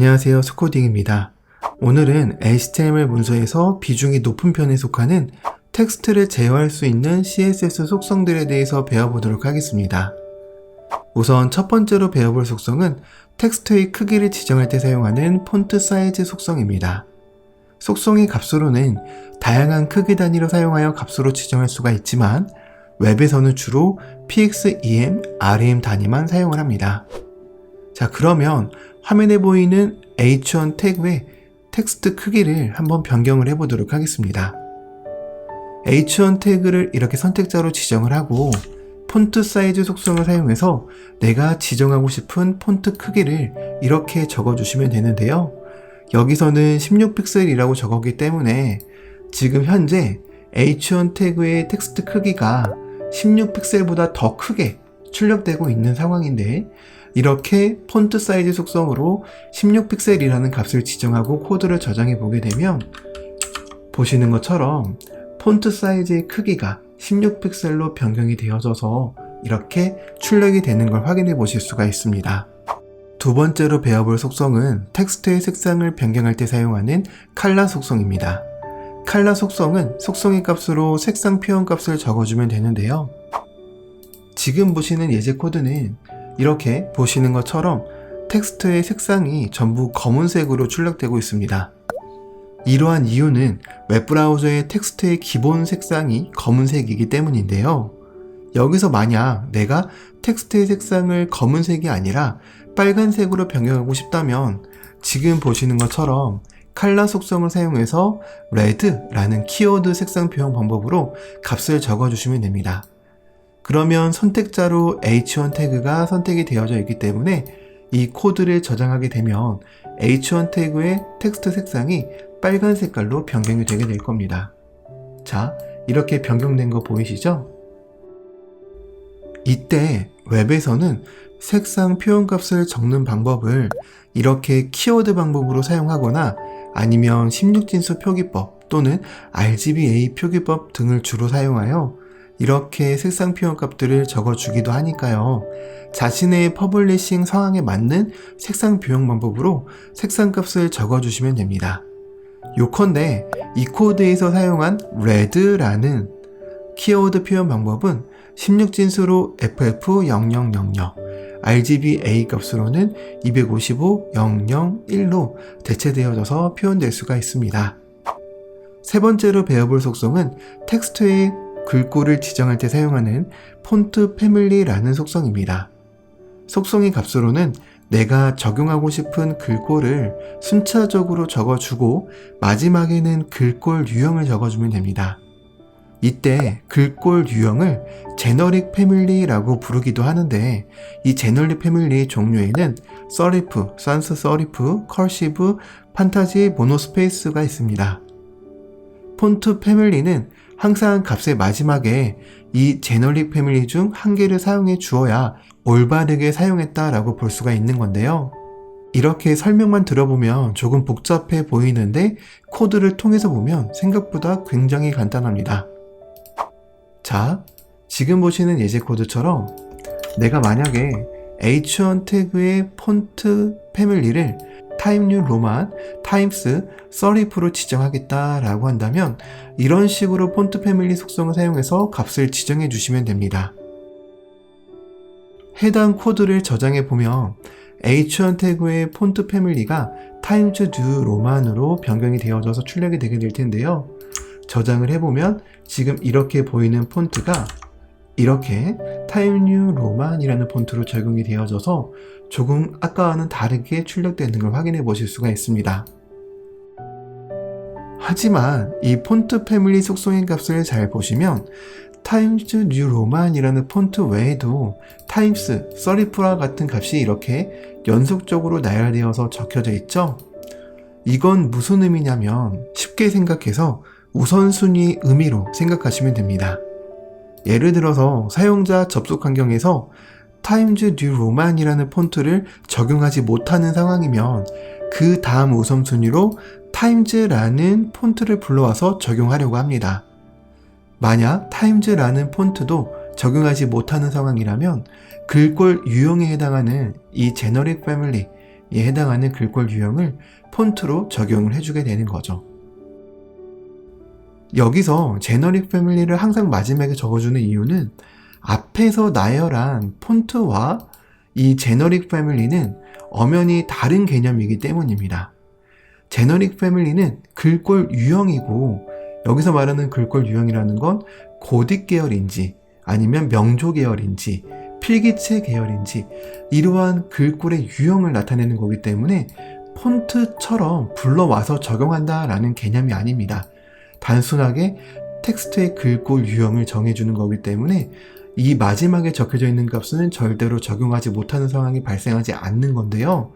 안녕하세요, 스코딩입니다. 오늘은 HTML 문서에서 비중이 높은 편에 속하는 텍스트를 제어할 수 있는 CSS 속성들에 대해서 배워보도록 하겠습니다. 우선 첫 번째로 배워볼 속성은 텍스트의 크기를 지정할 때 사용하는 폰트 사이즈 속성입니다. 속성의 값으로는 다양한 크기 단위로 사용하여 값으로 지정할 수가 있지만 웹에서는 주로 pxem, rem 단위만 사용을 합니다. 자, 그러면 화면에 보이는 h1 태그의 텍스트 크기를 한번 변경을 해보도록 하겠습니다. h1 태그를 이렇게 선택자로 지정을 하고 폰트 사이즈 속성을 사용해서 내가 지정하고 싶은 폰트 크기를 이렇게 적어주시면 되는데요. 여기서는 16픽셀이라고 적었기 때문에 지금 현재 h1 태그의 텍스트 크기가 16픽셀보다 더 크게 출력되고 있는 상황인데, 이렇게 폰트 사이즈 속성으로 16픽셀이라는 값을 지정하고 코드를 저장해 보게 되면 보시는 것처럼 폰트 사이즈의 크기가 16픽셀로 변경이 되어져서 이렇게 출력이 되는 걸 확인해 보실 수가 있습니다. 두 번째로 배워볼 속성은 텍스트의 색상을 변경할 때 사용하는 컬러 속성입니다. 컬러 속성은 속성의 값으로 색상 표현 값을 적어주면 되는데요. 지금 보시는 예제 코드는 이렇게 보시는 것처럼 텍스트의 색상이 전부 검은색으로 출력되고 있습니다. 이러한 이유는 웹브라우저의 텍스트의 기본 색상이 검은색이기 때문인데요. 여기서 만약 내가 텍스트의 색상을 검은색이 아니라 빨간색으로 변경하고 싶다면 지금 보시는 것처럼 컬러 속성을 사용해서 red라는 키워드 색상 표현 방법으로 값을 적어주시면 됩니다. 그러면 선택자로 h1 태그가 선택이 되어져 있기 때문에 이 코드를 저장하게 되면 h1 태그의 텍스트 색상이 빨간 색깔로 변경이 되게 될 겁니다. 자, 이렇게 변경된 거 보이시죠? 이때 웹에서는 색상 표현값을 적는 방법을 이렇게 키워드 방법으로 사용하거나 아니면 16진수 표기법 또는 RGBA 표기법 등을 주로 사용하여 이렇게 색상 표현 값들을 적어주기도 하니까요. 자신의 퍼블리싱 상황에 맞는 색상 표현 방법으로 색상 값을 적어주시면 됩니다. 요컨대 이 코드에서 사용한 red라는 키워드 표현 방법은 16진수로 FF0000, RGBA 값으로는 255001로 대체되어져서 표현될 수가 있습니다. 세 번째로 배워볼 속성은 텍스트의 글꼴을 지정할 때 사용하는 폰트 패밀리라는 속성입니다. 속성의 값으로는 내가 적용하고 싶은 글꼴을 순차적으로 적어주고 마지막에는 글꼴 유형을 적어주면 됩니다. 이때 글꼴 유형을 제너릭 패밀리라고 부르기도 하는데, 이 제너릭 패밀리의 종류에는 서리프, 산스 서리프, 컬시브, 판타지, 모노스페이스가 있습니다. 폰트 패밀리는 항상 값의 마지막에 이 제너릭 패밀리 중 한 개를 사용해 주어야 올바르게 사용했다라고 볼 수가 있는 건데요. 이렇게 설명만 들어보면 조금 복잡해 보이는데 코드를 통해서 보면 생각보다 굉장히 간단합니다. 자, 지금 보시는 예제 코드처럼 내가 만약에 h1 태그의 폰트 패밀리를 타입 뉴 로만, 타임스, 서리프로 지정하겠다라고 한다면 이런 식으로 폰트 패밀리 속성을 사용해서 값을 지정해 주시면 됩니다. 해당 코드를 저장해 보면 h1 태그의 폰트 패밀리가 타임즈 뉴 로만으로 변경이 되어져서 출력이 되게 될 텐데요. 저장을 해보면 지금 이렇게 보이는 폰트가 이렇게 타임 뉴 로만이라는 폰트로 적용이 되어져서 조금 아까와는 다르게 출력되는 걸 확인해 보실 수가 있습니다. 하지만 이 폰트 패밀리 속성의 값을 잘 보시면 타임즈 뉴 로만이라는 폰트 외에도 타임스, 서리프와 같은 값이 이렇게 연속적으로 나열되어서 적혀져 있죠. 이건 무슨 의미냐면 쉽게 생각해서 우선순위 의미로 생각하시면 됩니다. 예를 들어서 사용자 접속 환경에서 타임즈 뉴 로만이라는 폰트를 적용하지 못하는 상황이면 그 다음 우선순위로 타임즈라는 폰트를 불러와서 적용하려고 합니다. 만약 타임즈라는 폰트도 적용하지 못하는 상황이라면 글꼴 유형에 해당하는 이 제너릭 패밀리, 이에 해당하는 글꼴 유형을 폰트로 적용을 해주게 되는 거죠. 여기서 제너릭 패밀리를 항상 마지막에 적어주는 이유는 앞에서 나열한 폰트와 이 제너릭 패밀리는 엄연히 다른 개념이기 때문입니다. 제너릭 패밀리는 글꼴 유형이고, 여기서 말하는 글꼴 유형이라는 건 고딕 계열인지 아니면 명조 계열인지 필기체 계열인지 이러한 글꼴의 유형을 나타내는 거기 때문에 폰트처럼 불러와서 적용한다라는 개념이 아닙니다. 단순하게 텍스트의 글꼴 유형을 정해주는 거기 때문에 이 마지막에 적혀져 있는 값은 절대로 적용하지 못하는 상황이 발생하지 않는 건데요.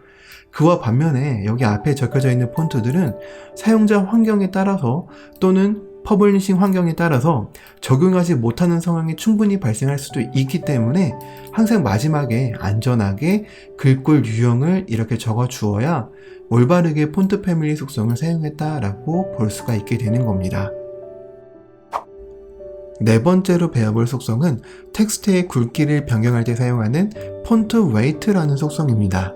그와 반면에 여기 앞에 적혀져 있는 폰트들은 사용자 환경에 따라서 또는 퍼블리싱 환경에 따라서 적용하지 못하는 상황이 충분히 발생할 수도 있기 때문에 항상 마지막에 안전하게 글꼴 유형을 이렇게 적어 주어야 올바르게 폰트 패밀리 속성을 사용했다라고 볼 수가 있게 되는 겁니다. 네 번째로 배워볼 속성은 텍스트의 굵기를 변경할 때 사용하는 폰트 웨이트라는 속성입니다.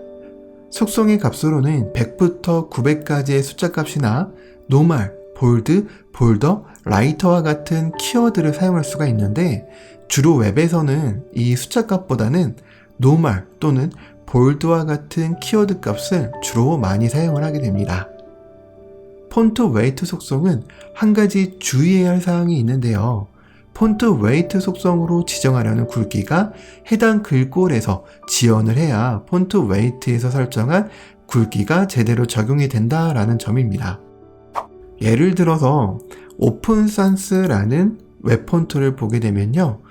속성의 값으로는 100부터 900까지의 숫자 값이나 노멀, 볼드, 볼더, 라이터와 같은 키워드를 사용할 수가 있는데, 주로 웹에서는 이 숫자 값보다는 노멀 또는 볼드와 같은 키워드 값을 주로 많이 사용을 하게 됩니다. 폰트 웨이트 속성은 한 가지 주의해야 할 사항이 있는데요. 폰트 웨이트 속성으로 지정하려는 굵기가 해당 글꼴에서 지원을 해야 폰트 웨이트에서 설정한 굵기가 제대로 적용이 된다라는 점입니다. 예를 들어서 오픈산스라는 웹 폰트를 보게 되면요,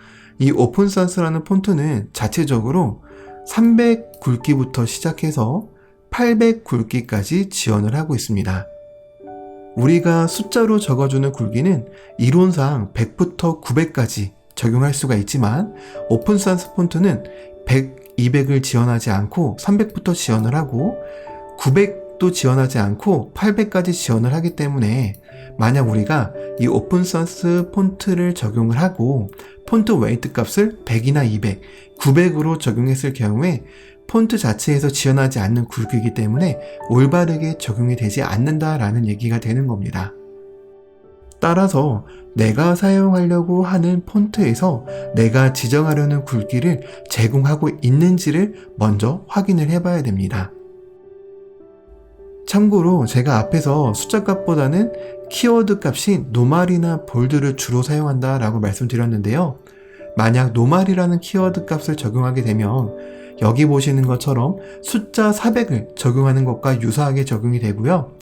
이 오픈산스라는 폰트는 자체적으로 300 굵기부터 시작해서 800 굵기까지 지원을 하고 있습니다. 우리가 숫자로 적어주는 굵기는 이론상 100부터 900까지 적용할 수가 있지만, 오픈산스 폰트는 100, 200을 지원하지 않고 300부터 지원을 하고 900도 지원하지 않고 800까지 지원을 하기 때문에, 만약 우리가 이 오픈산스 폰트를 적용을 하고 폰트 웨이트 값을 100이나 200, 900으로 적용했을 경우에 폰트 자체에서 지원하지 않는 굵기이기 때문에 올바르게 적용이 되지 않는다라는 얘기가 되는 겁니다. 따라서 내가 사용하려고 하는 폰트에서 내가 지정하려는 굵기를 제공하고 있는지를 먼저 확인을 해봐야 됩니다. 참고로 제가 앞에서 숫자 값보다는 키워드 값인 노멀이나 볼드를 주로 사용한다 라고 말씀드렸는데요. 만약 노멀이라는 키워드 값을 적용하게 되면 여기 보시는 것처럼 숫자 400을 적용하는 것과 유사하게 적용이 되고요.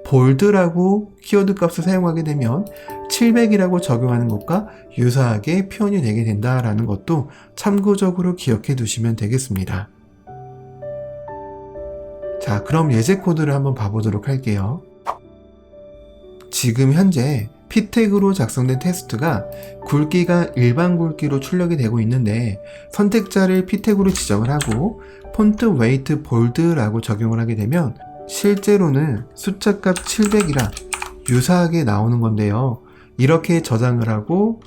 볼드라고 키워드 값을 사용하게 되면 700이라고 적용하는 것과 유사하게 표현이 되게 된다라는 것도 참고적으로 기억해 두시면 되겠습니다. 자, 그럼 예제 코드를 한번 봐보도록 할게요. 지금 현재 P택으로 작성된 텍스트가 굵기가 일반 굵기로 출력이 되고 있는데, 선택자를 P택으로 지정을 하고 폰트 웨이트 볼드라고 적용을 하게 되면 실제로는 숫자값 700이라 유사하게 나오는 건데요. 이렇게 저장을 하고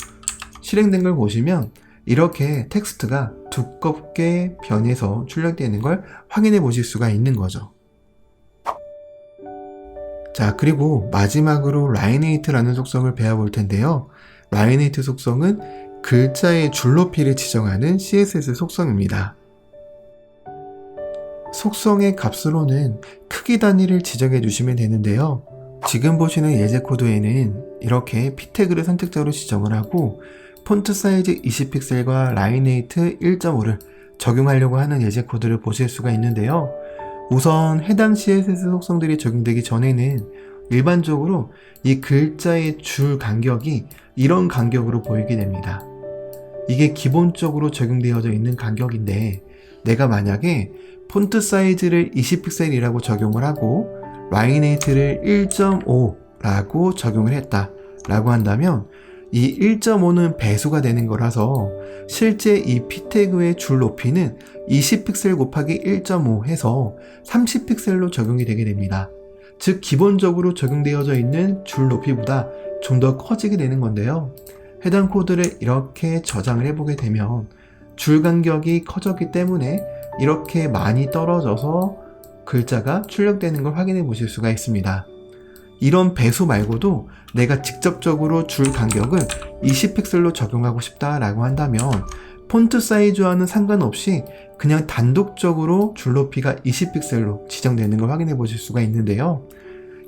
실행된 걸 보시면 이렇게 텍스트가 두껍게 변해서 출력되는 걸 확인해 보실 수가 있는 거죠. 자, 그리고 마지막으로 라이네이트라는 속성을 배워볼 텐데요. 라이네이트 속성은 글자의 줄높이를 지정하는 CSS 속성입니다. 속성의 값으로는 크기 단위를 지정해 주시면 되는데요. 지금 보시는 예제 코드에는 이렇게 P태그를 선택자로 지정을 하고 폰트 사이즈 20픽셀과 라이네이트 1.5를 적용하려고 하는 예제 코드를 보실 수가 있는데요. 우선 해당 CSS 속성들이 적용되기 전에는 일반적으로 이 글자의 줄 간격이 이런 간격으로 보이게 됩니다. 이게 기본적으로 적용되어져 있는 간격인데, 내가 만약에 폰트 사이즈를 20픽셀이라고 적용을 하고 라이네이트를 1.5라고 적용을 했다 라고 한다면, 이 1.5는 배수가 되는 거라서 실제 이 P태그의 줄 높이는 20픽셀 곱하기 1.5 해서 30픽셀로 적용이 되게 됩니다. 즉 기본적으로 적용되어져 있는 줄 높이보다 좀 더 커지게 되는 건데요. 해당 코드를 이렇게 저장을 해보게 되면 줄 간격이 커졌기 때문에 이렇게 많이 떨어져서 글자가 출력되는 걸 확인해 보실 수가 있습니다. 이런 배수 말고도 내가 직접적으로 줄 간격을 20픽셀로 적용하고 싶다라고 한다면 폰트 사이즈와는 상관없이 그냥 단독적으로 줄 높이가 20픽셀로 지정되는 걸 확인해 보실 수가 있는데요.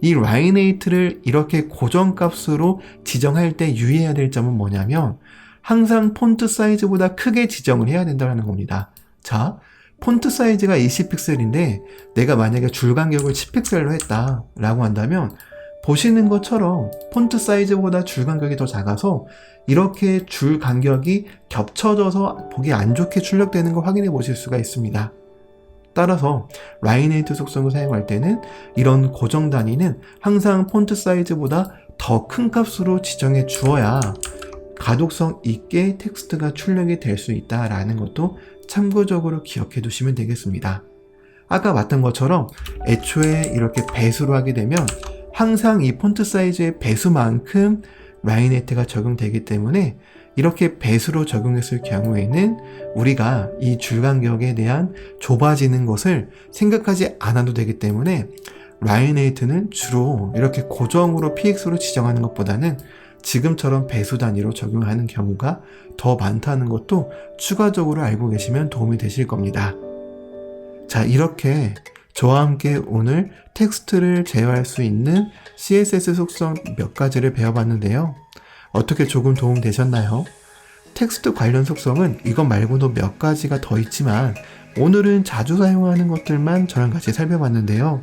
이 라인에이트를 이렇게 고정값으로 지정할 때 유의해야 될 점은 뭐냐면 항상 폰트 사이즈보다 크게 지정을 해야 된다는 겁니다. 자, 폰트 사이즈가 20픽셀인데 내가 만약에 줄 간격을 10픽셀로 했다 라고 한다면 보시는 것처럼 폰트 사이즈보다 줄 간격이 더 작아서 이렇게 줄 간격이 겹쳐져서 보기 안 좋게 출력되는 걸 확인해 보실 수가 있습니다. 따라서 라인에이트 속성을 사용할 때는 이런 고정 단위는 항상 폰트 사이즈보다 더 큰 값으로 지정해 주어야 가독성 있게 텍스트가 출력이 될 수 있다라는 것도 참고적으로 기억해 두시면 되겠습니다. 아까 봤던 것처럼 애초에 이렇게 배수로 하게 되면 항상 이 폰트 사이즈의 배수만큼 라인에이트가 적용되기 때문에 이렇게 배수로 적용했을 경우에는 우리가 이 줄 간격에 대한 좁아지는 것을 생각하지 않아도 되기 때문에 라인에이트는 주로 이렇게 고정으로 px로 지정하는 것보다는 지금처럼 배수 단위로 적용하는 경우가 더 많다는 것도 추가적으로 알고 계시면 도움이 되실 겁니다. 자, 이렇게 저와 함께 오늘 텍스트를 제어할 수 있는 CSS 속성 몇 가지를 배워봤는데요. 어떻게 조금 도움 되셨나요? 텍스트 관련 속성은 이것 말고도 몇 가지가 더 있지만 오늘은 자주 사용하는 것들만 저랑 같이 살펴봤는데요.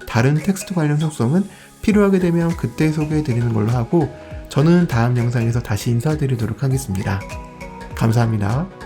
다른 텍스트 관련 속성은 필요하게 되면 그때 소개해 드리는 걸로 하고 저는 다음 영상에서 다시 인사드리도록 하겠습니다. 감사합니다.